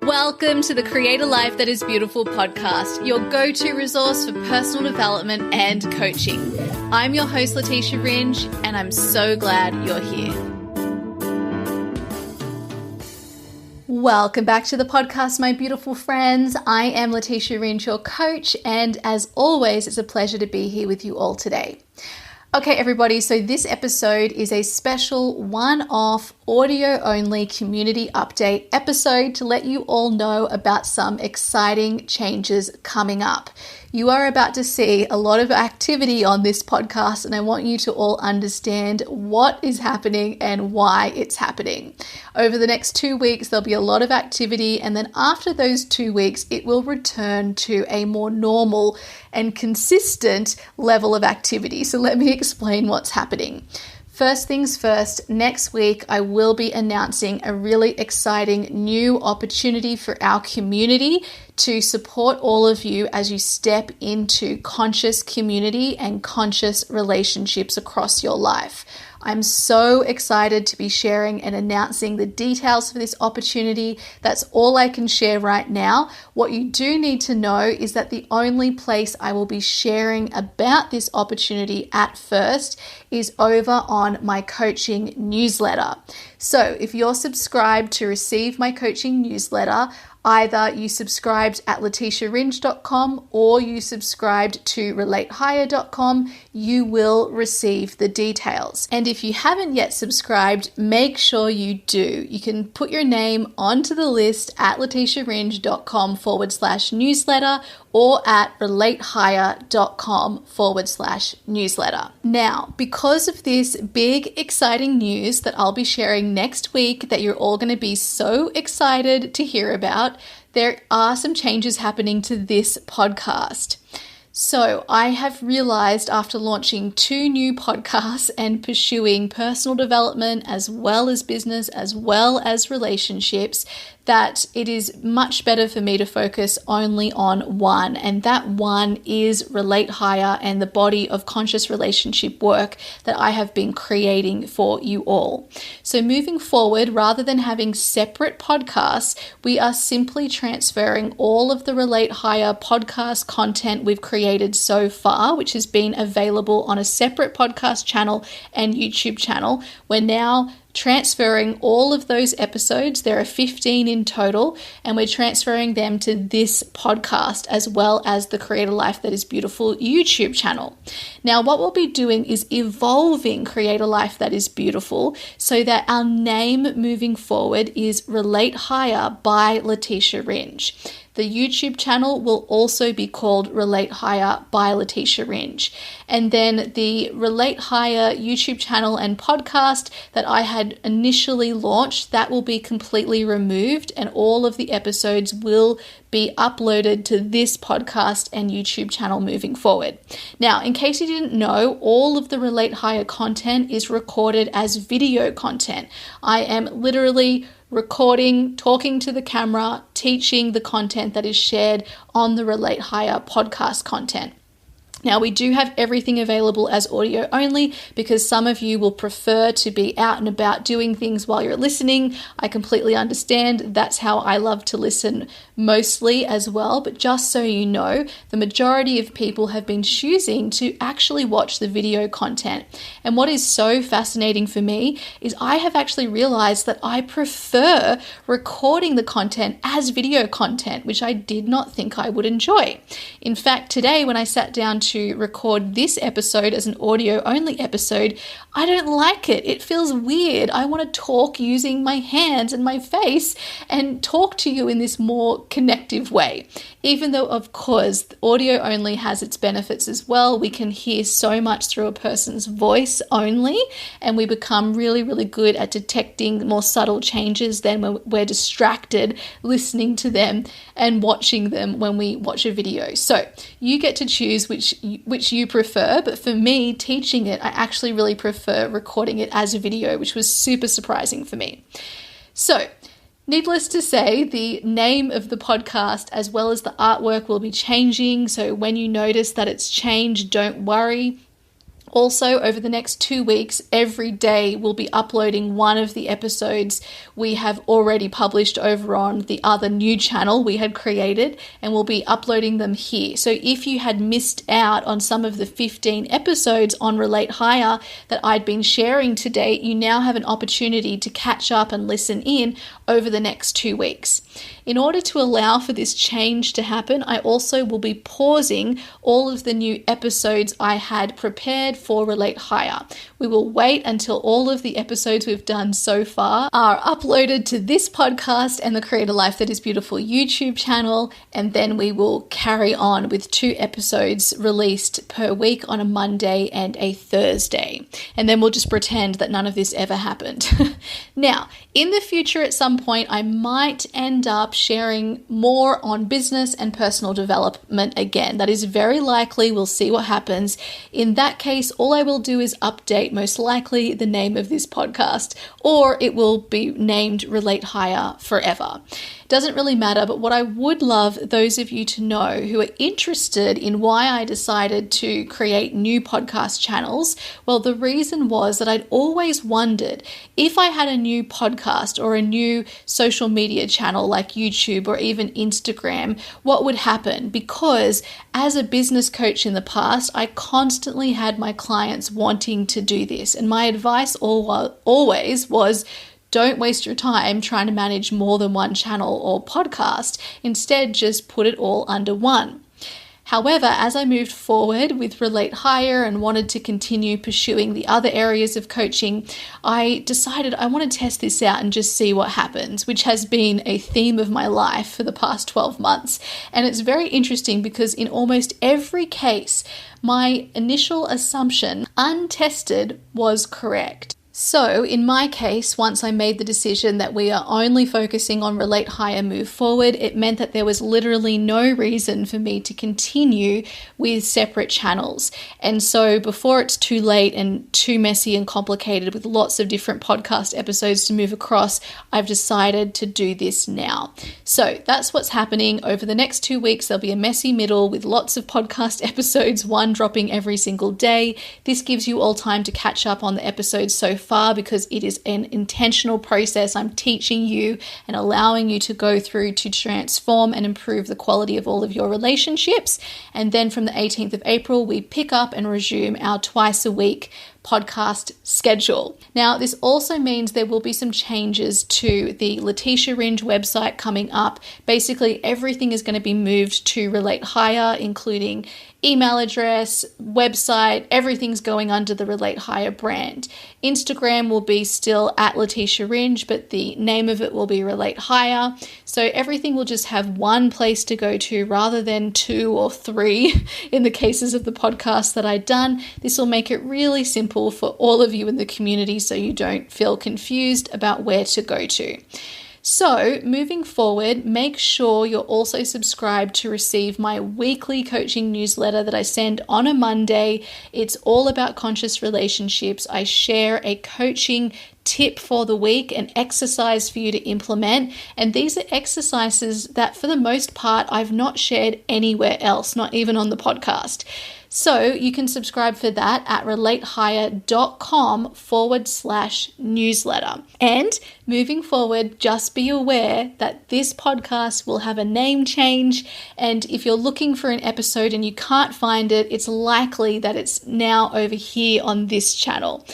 Welcome to the Create a Life That Is Beautiful podcast, your go-to resource for personal development and coaching. I'm your host, Leticia Ringe, and I'm so glad you're here. Welcome back to the podcast, my beautiful friends. I am Leticia Ringe, your coach, and as always, it's a pleasure to be here with you all today. Okay, everybody, so this episode is a special one-off audio-only community update episode to let you all know about some exciting changes coming up. You are about to see a lot of activity on this podcast, and I want you to all understand what is happening and why it's happening. Over the next 2 weeks, there'll be a lot of activity, and then after those 2 weeks, it will return to a more normal and consistent level of activity. So let me explain what's happening. First things first, next week I will be announcing a really exciting new opportunity for our community to support all of you as you step into conscious community and conscious relationships across your life. I'm so excited to be sharing and announcing the details for this opportunity. That's all I can share right now. What you do need to know is that the only place I will be sharing about this opportunity at first is over on my coaching newsletter. So if you're subscribed to receive my coaching newsletter, either you subscribed at leticiaringe.com or you subscribed to relatehigher.com, you will receive the details. And if you haven't yet subscribed, make sure you do. You can put your name onto the list at leticiaringe.com/newsletter or at relatehigher.com/newsletter. Now, because of this big, exciting news that I'll be sharing next week that you're all going to be so excited to hear about, there are some changes happening to this podcast. So I have realized after launching 2 new podcasts and pursuing personal development as well as business as well as relationships that it is much better for me to focus only on one, and that one is Relate Higher and the body of conscious relationship work that I have been creating for you all. So moving forward, rather than having separate podcasts, we are simply transferring all of the Relate Higher podcast content we've created so far, which has been available on a separate podcast channel and YouTube channel. We're now transferring all of those episodes, there are 15 in total, and we're transferring them to this podcast as well as the Create a Life That Is Beautiful YouTube channel. Now, what we'll be doing is evolving Create a Life That Is Beautiful so that our name moving forward is Relate Higher by Leticia Ringe. The YouTube channel will also be called Relate Higher by Leticia Ringe. And then the Relate Higher YouTube channel and podcast that I had initially launched, that will be completely removed and all of the episodes will be uploaded to this podcast and YouTube channel moving forward. Now, in case you didn't know, all of the Relate Higher content is recorded as video content. I am literally recording, talking to the camera, teaching the content that is shared on the Relate Higher podcast content. Now, we do have everything available as audio only because some of you will prefer to be out and about doing things while you're listening. I completely understand. That's how I love to listen mostly as well. But just so you know, the majority of people have been choosing to actually watch the video content. And what is so fascinating for me is I have actually realized that I prefer recording the content as video content, which I did not think I would enjoy. In fact, today when I sat down to record this episode as an audio only episode, I don't like it. It feels weird. I want to talk using my hands and my face and talk to you in this more connective way. Even though, of course, audio only has its benefits as well. We can hear so much through a person's voice only, and we become really, really good at detecting more subtle changes than when we're distracted listening to them and watching them when we watch a video. So you get to choose which you prefer, but for me, teaching it, I actually really prefer recording it as a video, which was super surprising for me. So, needless to say, the name of the podcast as well as the artwork will be changing. So when you notice that it's changed, don't worry. Also, over the next 2 weeks, every day we'll be uploading one of the episodes we have already published over on the other new channel we had created, and we'll be uploading them here. So if you had missed out on some of the 15 episodes on Relate Higher that I'd been sharing to date, you now have an opportunity to catch up and listen in over the next 2 weeks. In order to allow for this change to happen, I also will be pausing all of the new episodes I had prepared for Relate Higher. We will wait until all of the episodes we've done so far are uploaded to this podcast and the Create a Life That Is Beautiful YouTube channel, and then we will carry on with 2 episodes released per week on a Monday and a Thursday. And then we'll just pretend that none of this ever happened. Now, in the future at some point, I might end up sharing more on business and personal development again. That is very likely. We'll see what happens. In that case, all I will do is update most likely the name of this podcast, or it will be named Relate Higher forever. Doesn't really matter, but what I would love those of you to know who are interested in why I decided to create new podcast channels, well, the reason was that I'd always wondered if I had a new podcast or a new social media channel like YouTube or even Instagram, what would happen? Because as a business coach in the past, I constantly had my clients wanting to do this. And my advice always was, don't waste your time trying to manage more than one channel or podcast. Instead, just put it all under one. However, as I moved forward with Relate Higher and wanted to continue pursuing the other areas of coaching, I decided I want to test this out and just see what happens, which has been a theme of my life for the past 12 months. And it's very interesting because in almost every case, my initial assumption, untested, was correct. So in my case, once I made the decision that we are only focusing on Relate Higher Move Forward, it meant that there was literally no reason for me to continue with separate channels. And so before it's too late and too messy and complicated with lots of different podcast episodes to move across, I've decided to do this now. So that's what's happening. Over the next 2 weeks, there'll be a messy middle with lots of podcast episodes, one dropping every single day. This gives you all time to catch up on the episodes so far because it is an intentional process I'm teaching you and allowing you to go through to transform and improve the quality of all of your relationships. And then from the 18th of April, we pick up and resume our twice a week podcast schedule. Now, this also means there will be some changes to the Leticia Ringe website coming up. Basically, everything is going to be moved to Relate Higher, including email address, website, everything's going under the Relate Higher brand. Instagram will be still at Leticia Ringe, but the name of it will be Relate Higher. So everything will just have one place to go to rather than 2 or 3 in the cases of the podcasts that I've done. This will make it really simple for all of you in the community so you don't feel confused about where to go to. So moving forward, make sure you're also subscribed to receive my weekly coaching newsletter that I send on a Monday. It's all about conscious relationships. I share a coaching tip for the week, an exercise for you to implement. And these are exercises that for the most part, I've not shared anywhere else, not even on the podcast. So you can subscribe for that at relatehigher.com/newsletter. And moving forward, just be aware that this podcast will have a name change. And if you're looking for an episode and you can't find it, it's likely that it's now over here on this channel.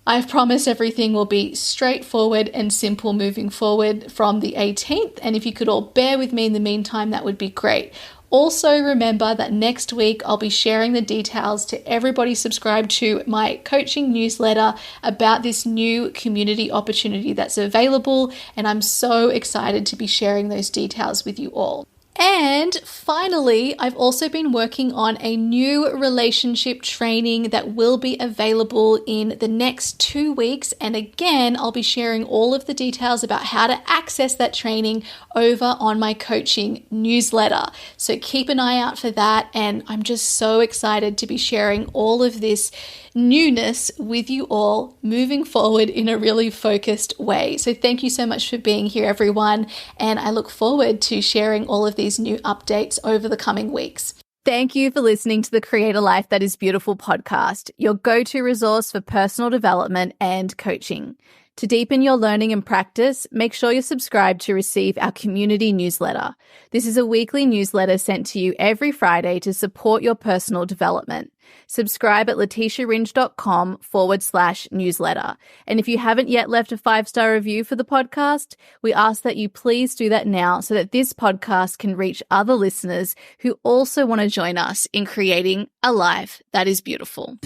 I promise everything will be straightforward and simple moving forward from the 18th. And if you could all bear with me in the meantime, that would be great. Also, remember that next week I'll be sharing the details to everybody subscribed to my coaching newsletter about this new community opportunity that's available. And I'm so excited to be sharing those details with you all. And finally, I've also been working on a new relationship training that will be available in the next 2 weeks. And again, I'll be sharing all of the details about how to access that training over on my coaching newsletter. So keep an eye out for that. And I'm just so excited to be sharing all of this newness with you all moving forward in a really focused way. So thank you so much for being here, everyone. And I look forward to sharing all of these new updates over the coming weeks. Thank you for listening to the Create a Life That Is Beautiful podcast, your go-to resource for personal development and coaching. To deepen your learning and practice, make sure you're subscribed to receive our community newsletter. This is a weekly newsletter sent to you every Friday to support your personal development. Subscribe at leticiaringe.com/newsletter. And if you haven't yet left a 5-star review for the podcast, we ask that you please do that now so that this podcast can reach other listeners who also want to join us in creating a life that is beautiful.